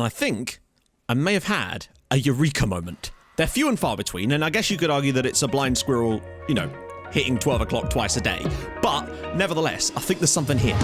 and I think I may have had a eureka moment. They're few and far between, and I guess you could argue that it's a blind squirrel, hitting 12 o'clock twice a day. But nevertheless, I think there's something here.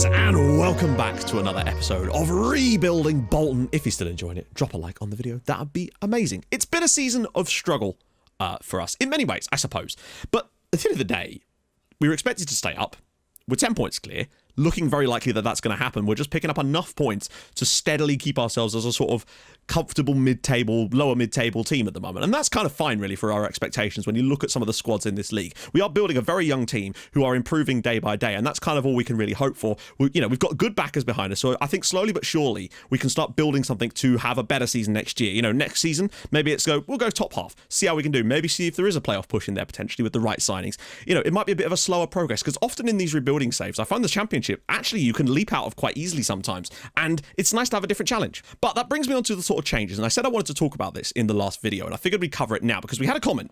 And welcome back to another episode of Rebuilding Bolton. If you're still enjoying it, drop a like on the video. That would be amazing. It's been a season of struggle for us, in many ways, I suppose. But at the end of the day, we were expected to stay up. We're 10 points clear. Looking very likely that that's going to happen. We're just picking up enough points to steadily keep ourselves as a sort of comfortable mid-table, lower mid-table team at the moment. And that's kind of fine, really, for our expectations when you look at some of the squads in this league. We are building a very young team who are improving day by day, and that's kind of all we can really hope for. We've got good backers behind us, so I think slowly but surely we can start building something to have a better season next year. Next season, maybe we'll go top half, see how we can do, maybe see if there is a playoff push in there potentially with the right signings. It might be a bit of a slower progress, because often in these rebuilding saves, I find the Championship, actually you can leap out of quite easily sometimes, and it's nice to have a different challenge. But that brings me on to the sort of changes, and I said I wanted to talk about this in the last video, and I figured we'd cover it now because we had a comment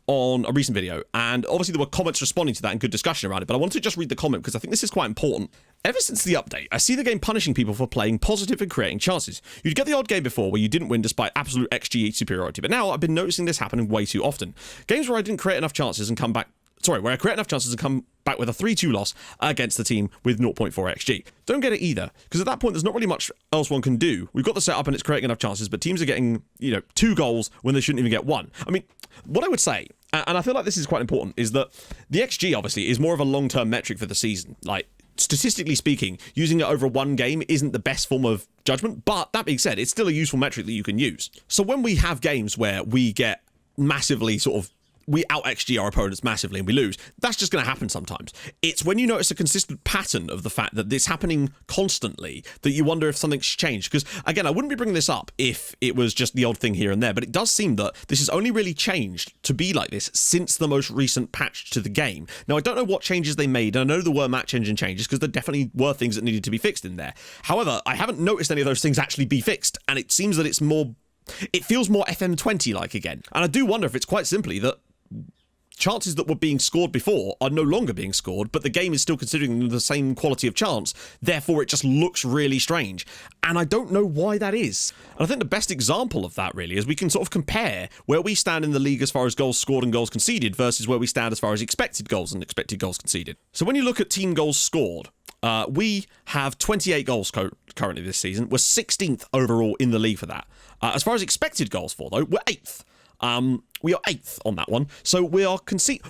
on a recent video, and obviously there were comments responding to that and good discussion around it, but I wanted to just read the comment because I think this is quite important. Ever since the update, I see the game punishing people for playing positive and creating chances. You'd get the odd game before where you didn't win despite absolute XG superiority, but now I've been noticing this happening way too often. Games where I didn't create enough chances and come back where I create enough chances and come back with a 3-2 loss against the team with 0.4 XG. Don't get it either, because at that point there's not really much else one can do. We've got the setup and it's creating enough chances, but teams are getting, 2 goals when they shouldn't even get 1. I mean, what I would say, and I feel like this is quite important, is that the XG obviously is more of a long-term metric for the season. Like, statistically speaking, using it over one game isn't the best form of judgment, but that being said, it's still a useful metric that you can use. So when we have games where we get massively we out XG our opponents massively and we lose, that's just going to happen sometimes. It's when you notice a consistent pattern of the fact that this happening constantly that you wonder if something's changed. Because again, I wouldn't be bringing this up if it was just the odd thing here and there, but it does seem that this has only really changed to be like this since the most recent patch to the game. Now, I don't know what changes they made, and I know there were match engine changes because there definitely were things that needed to be fixed in there. However, I haven't noticed any of those things actually be fixed, and it seems that it feels more FM20 like again. And I do wonder if it's quite simply that chances that were being scored before are no longer being scored, but the game is still considering them the same quality of chance. Therefore, it just looks really strange. And I don't know why that is. And I think the best example of that really is we can sort of compare where we stand in the league as far as goals scored and goals conceded versus where we stand as far as expected goals and expected goals conceded. So when you look at team goals scored, we have 28 goals currently this season. We're 16th overall in the league for that. As far as expected goals for, though, we're 8th. We are 8th on that one, so we are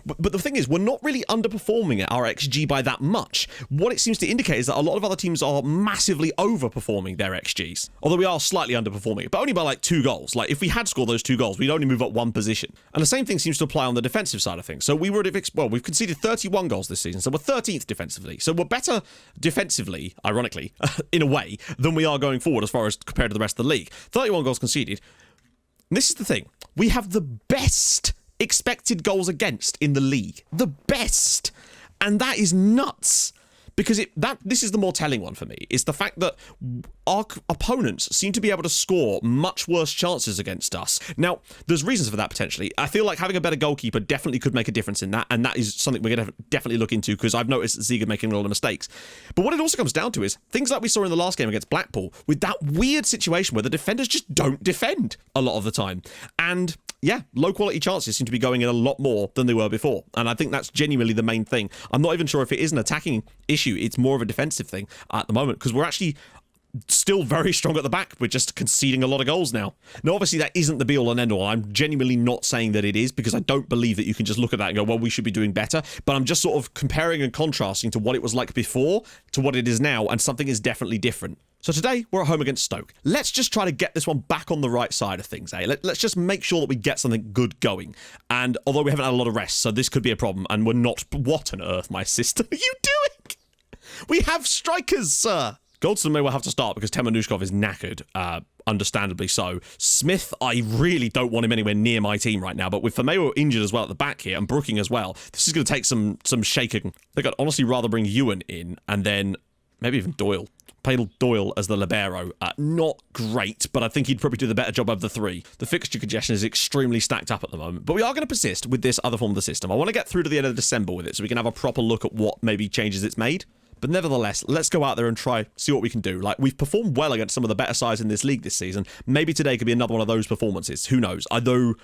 but the thing is, we're not really underperforming at our XG by that much. What it seems to indicate is that a lot of other teams are massively overperforming their XGs, although we are slightly underperforming it, but only by like 2 goals. Like, if we had scored those 2 goals, we'd only move up 1 position. And the same thing seems to apply on the defensive side of things. So we've conceded 31 goals this season, so we're 13th defensively. So we're better defensively, ironically, in a way, than we are going forward as far as compared to the rest of the league. 31 goals conceded. And this is the thing. We have the best expected goals against in the league. The best. And that is nuts. Because this is the more telling one for me, is the fact that our opponents seem to be able to score much worse chances against us. Now, there's reasons for that potentially. I feel like having a better goalkeeper definitely could make a difference in that, and that is something we're going to definitely look into, because I've noticed Ziege making a lot of mistakes. But what it also comes down to is things like we saw in the last game against Blackpool, with that weird situation where the defenders just don't defend a lot of the time. And yeah, low quality chances seem to be going in a lot more than they were before. And I think that's genuinely the main thing. I'm not even sure if it is an attacking issue. It's more of a defensive thing at the moment, because we're actually still very strong at the back. We're just conceding a lot of goals now. Now, obviously, that isn't the be-all and end-all. I'm genuinely not saying that it is, because I don't believe that you can just look at that and go, well, we should be doing better. But I'm just sort of comparing and contrasting to what it was like before to what it is now, and something is definitely different. So today, we're at home against Stoke. Let's just try to get this one back on the right side of things, eh? Let's just make sure that we get something good going. And although we haven't had a lot of rest, so this could be a problem, and we're not... What on earth, my sister, are you doing? We have strikers, sir! Goldson may well have to start because Temenushkov is knackered, understandably so. Smith, I really don't want him anywhere near my team right now, but with Fameo injured as well at the back here, and Brooking as well, this is going to take some shaking. I think I'd honestly rather bring Ewan in, and then maybe even Doyle. Played Doyle as the libero. Not great, but I think he'd probably do the better job of the three. The fixture congestion is extremely stacked up at the moment, but we are going to persist with this other form of the system. I want to get through to the end of December with it so we can have a proper look at what maybe changes it's made. But nevertheless, let's go out there and try, see what we can do. Like, we've performed well against some of the better sides in this league this season. Maybe today could be another one of those performances. Who knows? Although,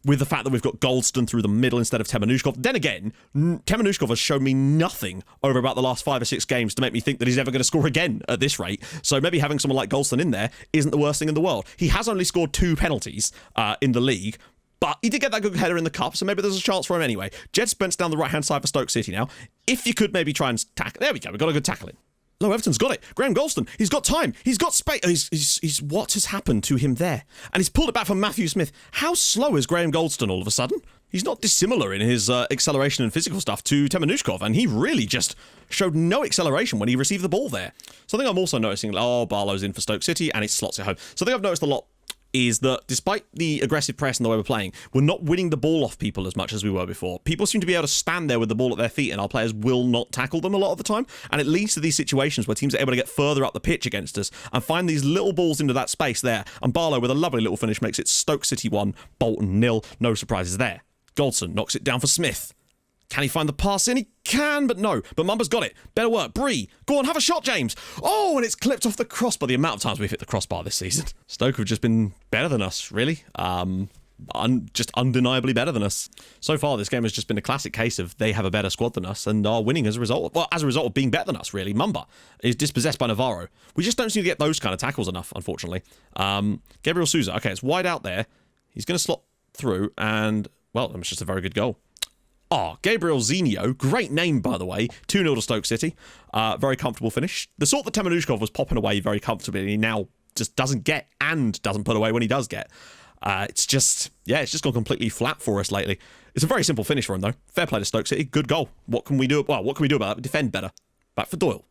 with the fact that we've got Goldston through the middle instead of Temenushkov. Then again, Temenushkov has shown me nothing over about the last 5 or 6 games to make me think that he's ever going to score again at this rate. So maybe having someone like Goldston in there isn't the worst thing in the world. He has only scored 2 penalties in the league, but he did get that good header in the cup, so maybe there's a chance for him anyway. Jed Spence down the right-hand side for Stoke City now. If you could maybe try and tackle... There we go, we've got a good tackle in. No, Everton's got it. Graham Goldston, he's got time. He's got space. He's what has happened to him there? And he's pulled it back from Matthew Smith. How slow is Graham Goldston all of a sudden? He's not dissimilar in his acceleration and physical stuff to Temenushkov, and he really just showed no acceleration when he received the ball there. Something I'm also noticing, Barlow's in for Stoke City, and he slots it home. Something I've noticed a lot is that despite the aggressive press and the way we're playing, we're not winning the ball off people as much as we were before. People seem to be able to stand there with the ball at their feet, and our players will not tackle them a lot of the time, and it leads to these situations where teams are able to get further up the pitch against us and find these little balls into that space there, and Barlow with a lovely little finish makes it Stoke City 1, Bolton 0. No surprises there. Goldson knocks it down for Smith. Can he find the pass in? He can, but no. But Mumba's got it. Better work. Bree, go on, have a shot, James. Oh, and it's clipped off the crossbar. The amount of times we've hit the crossbar this season. Stoke have just been better than us, really. Just undeniably better than us. So far, this game has just been a classic case of they have a better squad than us and are winning as a result. Well, as a result of being better than us, really. Mumba is dispossessed by Navarro. We just don't seem to get those kind of tackles enough, unfortunately. Gabriel Souza. Okay, it's wide out there. He's going to slot through and, well, it's just a very good goal. Gabriel Zinio, great name, by the way. 2-0 to Stoke City. Very comfortable finish. The sort that Temenushkov was popping away very comfortably, and he now just doesn't get and doesn't put away when he does get. It's just gone completely flat for us lately. It's a very simple finish for him, though. Fair play to Stoke City. Good goal. What can we do? Well, what can we do about it? Defend better. Back for Doyle.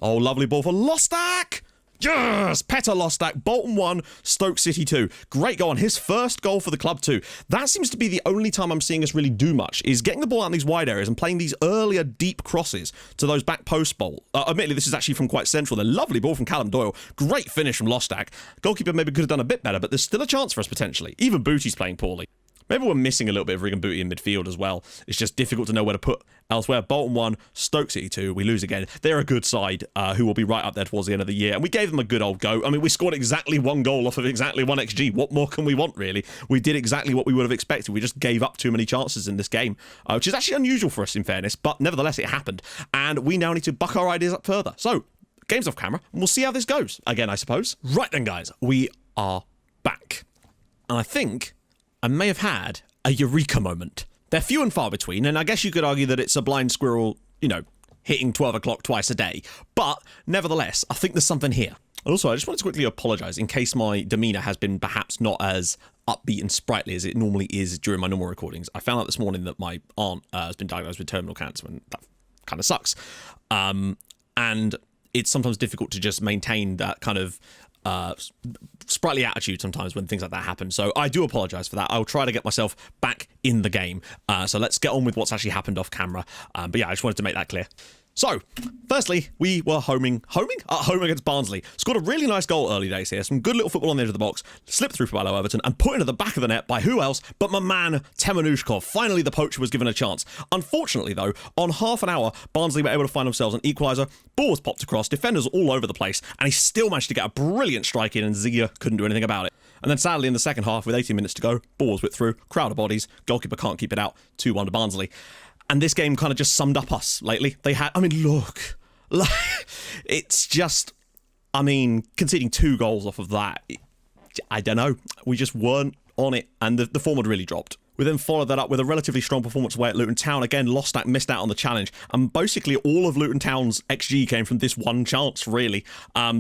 Oh, lovely ball for Lostak. Yes! Petter Lostak, Bolton 1, Stoke City 2. Great goal, and his first goal for the club too. That seems to be the only time I'm seeing us really do much, is getting the ball out in these wide areas and playing these earlier deep crosses to those back post ball. Admittedly, this is actually from quite central. The lovely ball from Callum Doyle. Great finish from Lostak. Goalkeeper maybe could have done a bit better, but there's still a chance for us potentially. Even Booty's playing poorly. Maybe we're missing a little bit of Regan Booty in midfield as well. It's just difficult to know where to put elsewhere. Bolton 1, Stoke City 2. We lose again. They're a good side who will be right up there towards the end of the year. And we gave them a good old go. I mean, we scored exactly 1 goal off of exactly 1 XG. What more can we want, really? We did exactly what we would have expected. We just gave up too many chances in this game, which is actually unusual for us, in fairness. But nevertheless, it happened. And we now need to buck our ideas up further. So, game's off camera, and we'll see how this goes. Again, I suppose. Right then, guys. We are back. And I think I may have had a eureka moment. They're few and far between, and I guess you could argue that it's a blind squirrel, hitting 12 o'clock twice a day. But nevertheless, I think there's something here. And also, I just wanted to quickly apologise in case my demeanour has been perhaps not as upbeat and sprightly as it normally is during my normal recordings. I found out this morning that my aunt has been diagnosed with terminal cancer, and that kind of sucks. And it's sometimes difficult to just maintain that kind of sprightly attitude sometimes when things like that happen. So I do apologise for that. I'll try to get myself back in the game. So let's get on with what's actually happened off camera. But yeah, I just wanted to make that clear. So, firstly, we were home against Barnsley. Scored a really nice goal early days here. Some good little football on the edge of the box. Slipped through by Everton and put into the back of the net by who else but my man, Temenushkov. Finally, the poacher was given a chance. Unfortunately, though, on half an hour, Barnsley were able to find themselves an equaliser. Ball was popped across. Defenders all over the place. And he still managed to get a brilliant strike in, and Zia couldn't do anything about it. And then sadly, in the second half, with 18 minutes to go, ball was whipped through. Crowd of bodies. Goalkeeper can't keep it out. 2-1 to Barnsley. And this game kind of just summed up us lately. Look, it's just, conceding 2 goals off of that, I don't know. We just weren't on it, and the form had really dropped. We then followed that up with a relatively strong performance away at Luton Town. Again, Lostak missed out on the challenge, and basically all of Luton Town's XG came from this one chance, really,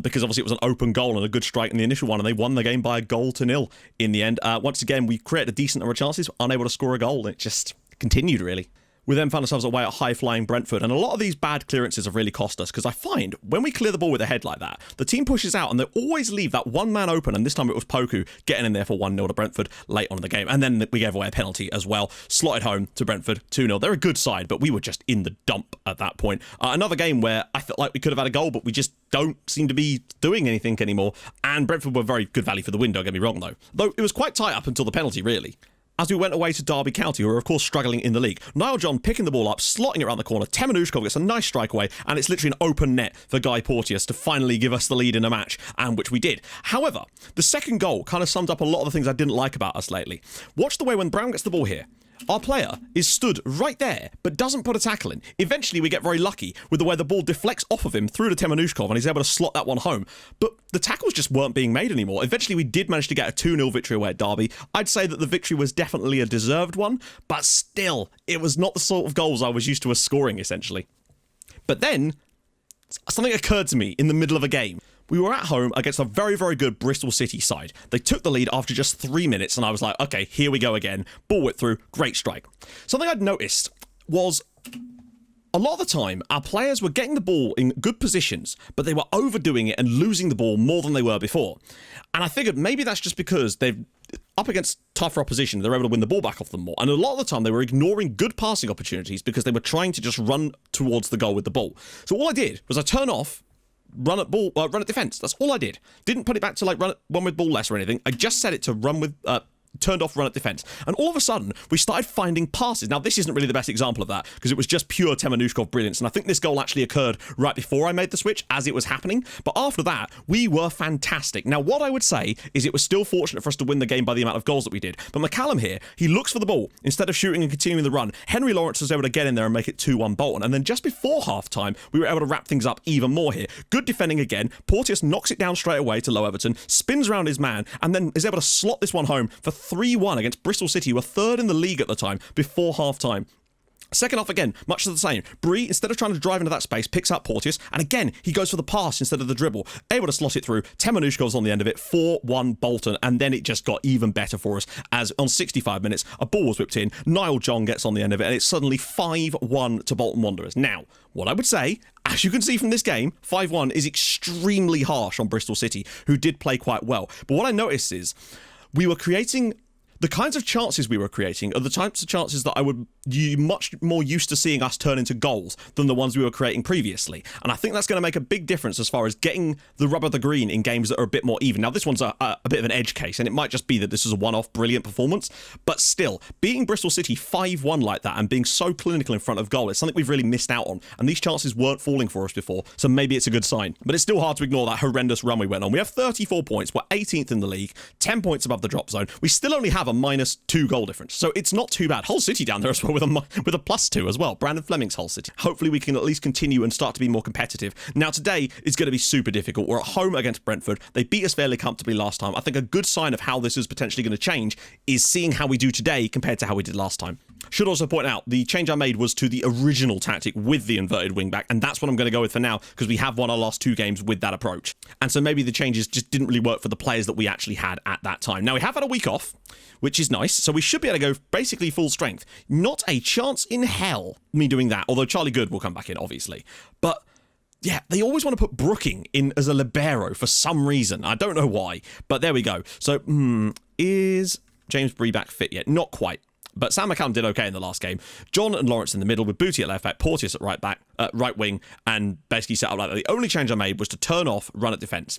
because obviously it was an open goal and a good strike in the initial one, and they won the game by 1-0 in the end. Once again, we created a decent number of chances, unable to score a goal, and it just continued, really. We then found ourselves away at high-flying Brentford, and a lot of these bad clearances have really cost us, because I find when we clear the ball with a head like that, the team pushes out, and they always leave that one man open, and this time it was Poku getting in there for 1-0 to Brentford late on in the game, and then we gave away a penalty as well, slotted home to Brentford, 2-0. They're a good side, but we were just in the dump at that point. Another game where I felt like we could have had a goal, but we just don't seem to be doing anything anymore, and Brentford were very good value for the win, don't get me wrong though it was quite tight up until the penalty, really. As we went away to Derby County, who are of course struggling in the league, Niall John picking the ball up, slotting it around the corner, Temenushkov gets a nice strike away, and it's literally an open net for Guy Porteous to finally give us the lead in a match, and which we did. However, the second goal kind of summed up a lot of the things I didn't like about us lately. Watch the way when Brown gets the ball here. Our player is stood right there, but doesn't put a tackle in. Eventually, we get very lucky with the way the ball deflects off of him through to Temenushkov, and he's able to slot that one home. But the tackles just weren't being made anymore. Eventually, we did manage to get a 2-0 victory away at Derby. I'd say that the victory was definitely a deserved one, but still, it was not the sort of goals I was used to us scoring, essentially. But then, something occurred to me in the middle of a game. We were at home against a very, very good Bristol City side. They took the lead after just 3 minutes, and I was like, okay, here we go again. Ball went through, great strike. Something I'd noticed was a lot of the time, our players were getting the ball in good positions, but they were overdoing it and losing the ball more than they were before. And I figured maybe that's just because they've up against tougher opposition, they're able to win the ball back off them more. And a lot of the time, they were ignoring good passing opportunities because they were trying to just run towards the goal with the ball. So all I did was I turn off, run at defence. That's all I did. Didn't put it back to like run with ball less or anything. I just set it to run with turned off run at defence. And all of a sudden, we started finding passes. Now, this isn't really the best example of that because it was just pure Temenushkov brilliance. And I think this goal actually occurred right before I made the switch as it was happening. But after that, we were fantastic. Now, what I would say is it was still fortunate for us to win the game by the amount of goals that we did. But McCallum here, he looks for the ball. Instead of shooting and continuing the run, Henry Lawrence was able to get in there and make it 2-1 Bolton. And then just before half-time, we were able to wrap things up even more here. Good defending again. Porteous knocks it down straight away to Low Everton, spins around his man, and then is able to slot this one home for 3-1 against Bristol City, who were third in the league at the time, before half-time. Second half again, much of the same. Bree, instead of trying to drive into that space, picks up Porteous, and again, he goes for the pass instead of the dribble. Able to slot it through. Temenushkov's on the end of it, 4-1 Bolton, and then it just got even better for us, as on 65 minutes, a ball was whipped in, Niall John gets on the end of it, and it's suddenly 5-1 to Bolton Wanderers. Now, what I would say, as you can see from this game, 5-1 is extremely harsh on Bristol City, who did play quite well. But what I noticed is, we were creating... The kinds of chances we were creating are the types of chances that I would be much more used to seeing us turn into goals than the ones we were creating previously. And I think that's going to make a big difference as far as getting the rub of the green in games that are a bit more even. Now, this one's a bit of an edge case, and it might just be that this is a one-off brilliant performance. But still, beating Bristol City 5-1 like that and being so clinical in front of goal is something we've really missed out on. And these chances weren't falling for us before, so maybe it's a good sign. But it's still hard to ignore that horrendous run we went on. We have 34 points. We're 18th in the league, 10 points above the drop zone. We still only have a -2 goal difference, so it's not too bad. Hull City down there as well with a +2 as well. Brandon Fleming's Hull City. Hopefully we can at least continue and start to be more competitive. Now today is going to be super difficult. We're at home against Brentford. They beat us fairly comfortably last time. I think a good sign of how this is potentially going to change is seeing how we do today compared to how we did last time. Should also point out, the change I made was to the original tactic with the inverted wingback, and that's what I'm going to go with for now, because we have won our last 2 games with that approach. And so maybe the changes just didn't really work for the players that we actually had at that time. Now, we have had a week off, which is nice, so we should be able to go basically full strength. Not a chance in hell me doing that, although Charlie Good will come back in, obviously. But yeah, they always want to put Brooking in as a libero for some reason. I don't know why, but there we go. So, is James Bree back fit yet? Not quite. But Sam McCallum did okay in the last game. John and Lawrence in the middle with Booty at left back, Porteous at right wing, and basically set up like that. The only change I made was to turn off run at defence.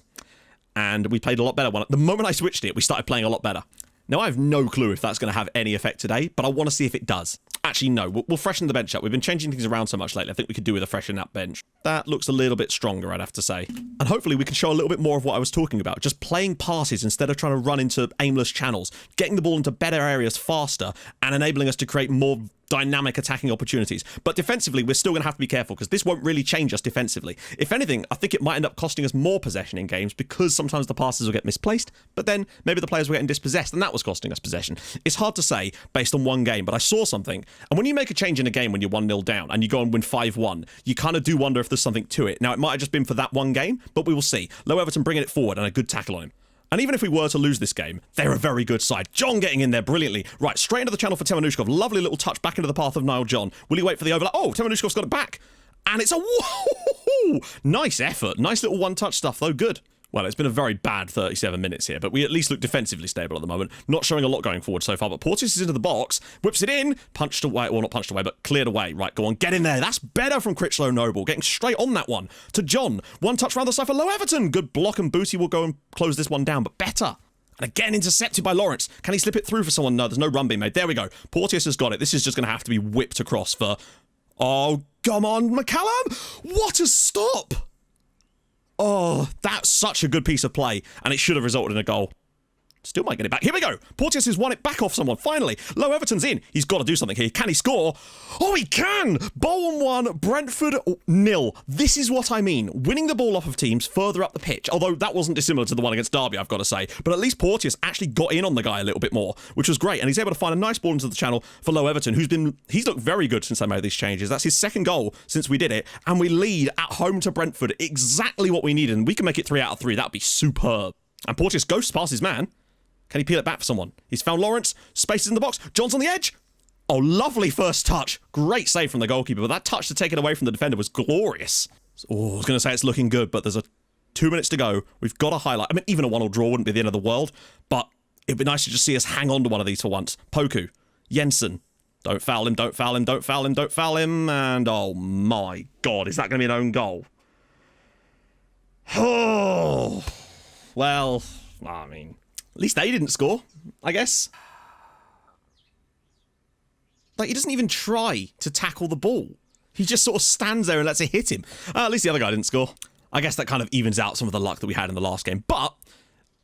And we played a lot better. The moment I switched it, we started playing a lot better. Now, I have no clue if that's going to have any effect today, but I want to see if it does. Actually, no, we'll freshen the bench up. We've been changing things around so much lately. I think we could do with a freshen up bench. That looks a little bit stronger, I'd have to say. And hopefully we can show a little bit more of what I was talking about. Just playing passes instead of trying to run into aimless channels, getting the ball into better areas faster, and enabling us to create more dynamic attacking opportunities. But defensively, we're still going to have to be careful because this won't really change us defensively. If anything, I think it might end up costing us more possession in games because sometimes the passes will get misplaced, but then maybe the players were getting dispossessed and that was costing us possession. It's hard to say based on one game, but I saw something. And when you make a change in a game when you're 1-0 down and you go and win 5-1, you kind of do wonder if there's something to it. Now, it might have just been for that one game, but we will see. Low Everton bringing it forward and a good tackle on him. And even if we were to lose this game, they're a very good side. John getting in there brilliantly. Right, straight into the channel for Temenushkov. Lovely little touch back into the path of Niall John. Will he wait for the overlap? Oh, Temenushkov's got it back. And it's a whoa! Nice effort. Nice little one-touch stuff, though. Good. Well, it's been a very bad 37 minutes here, but we at least look defensively stable at the moment. Not showing a lot going forward so far, but Porteous is into the box, whips it in, punched away, well, not punched away, but cleared away. Right, go on, get in there. That's better from Critchlow Noble, getting straight on that one to John. One touch round the side for Low Everton. Good block, and Booty will go and close this one down, but better. And again, intercepted by Lawrence. Can he slip it through for someone? No, there's no run being made. There we go. Porteous has got it. This is just going to have to be whipped across for... Oh, come on, McCallum! What a stop! Oh, that's such a good piece of play, and it should have resulted in a goal. Still might get it back. Here we go. Porteous has won it back off someone. Finally, Low Everton's in. He's got to do something here. Can he score? Oh, he can! Bolton 1, Brentford 0. This is what I mean. Winning the ball off of teams further up the pitch, although that wasn't dissimilar to the one against Derby, I've got to say. But at least Porteous actually got in on the guy a little bit more, which was great. And he's able to find a nice ball into the channel for Low Everton, he's looked very good since I made these changes. That's his second goal since we did it. And we lead at home to Brentford. Exactly what we needed. And we can make it 3 out of 3. That would be superb. And Porteous ghosts past his man. Can he peel it back for someone? He's found Lawrence. Spaces in the box. John's on the edge. Oh, lovely first touch. Great save from the goalkeeper. But that touch to take it away from the defender was glorious. Oh, I was going to say it's looking good, but there's 2 minutes to go. We've got to highlight. I mean, even a 1-1 draw wouldn't be the end of the world, but it'd be nice to just see us hang on to one of these for once. Poku. Jensen. Don't foul him. Don't foul him. Don't foul him. Don't foul him. And oh my God, is that going to be an own goal? Oh, well, I mean... At least they didn't score, I guess. Like, he doesn't even try to tackle the ball. He just sort of stands there and lets it hit him. At least the other guy didn't score. I guess that kind of evens out some of the luck that we had in the last game. But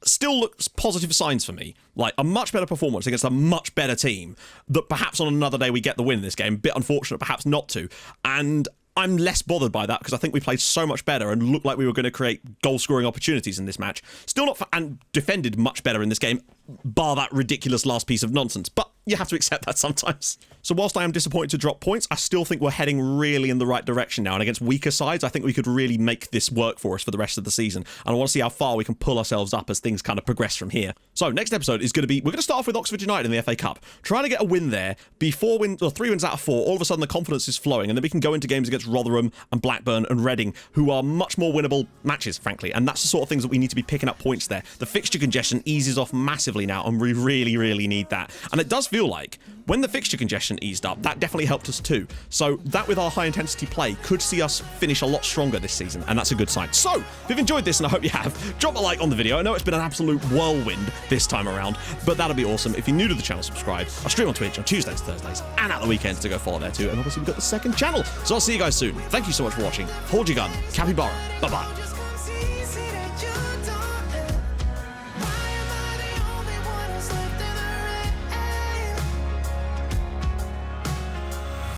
still looks positive signs for me. Like, a much better performance against a much better team that perhaps on another day we get the win in this game. Bit unfortunate perhaps not to. And I'm less bothered by that because I think we played so much better and looked like we were going to create goal-scoring opportunities in this match. Still not... and defended much better in this game, bar that ridiculous last piece of nonsense. But you have to accept that sometimes. So whilst I am disappointed to drop points, I still think we're heading really in the right direction now. And against weaker sides, I think we could really make this work for us for the rest of the season. And I want to see how far we can pull ourselves up as things kind of progress from here. So next episode is going to be... we're going to start off with Oxford United in the FA Cup. Trying to get a win there. 3 wins out of 4. All of a sudden the confidence is flowing. And then we can go into games against Rotherham and Blackburn and Reading, who are much more winnable matches, frankly. And that's the sort of things that we need to be picking up points there. The fixture congestion eases off massively now, and we really, really need that. And it does feel like when the fixture congestion eased up, that definitely helped us too. So that with our high-intensity play could see us finish a lot stronger this season, and that's a good sign. So, if you've enjoyed this, and I hope you have, drop a like on the video. I know it's been an absolute whirlwind this time around, but that'll be awesome. If you're new to the channel, subscribe. I stream on Twitch on Tuesdays, Thursdays, and at the weekends to go follow there too. And obviously we've got the second channel. So I'll see you guys soon. Thank you so much for watching. Hold your gun. Capybara. Bye-bye.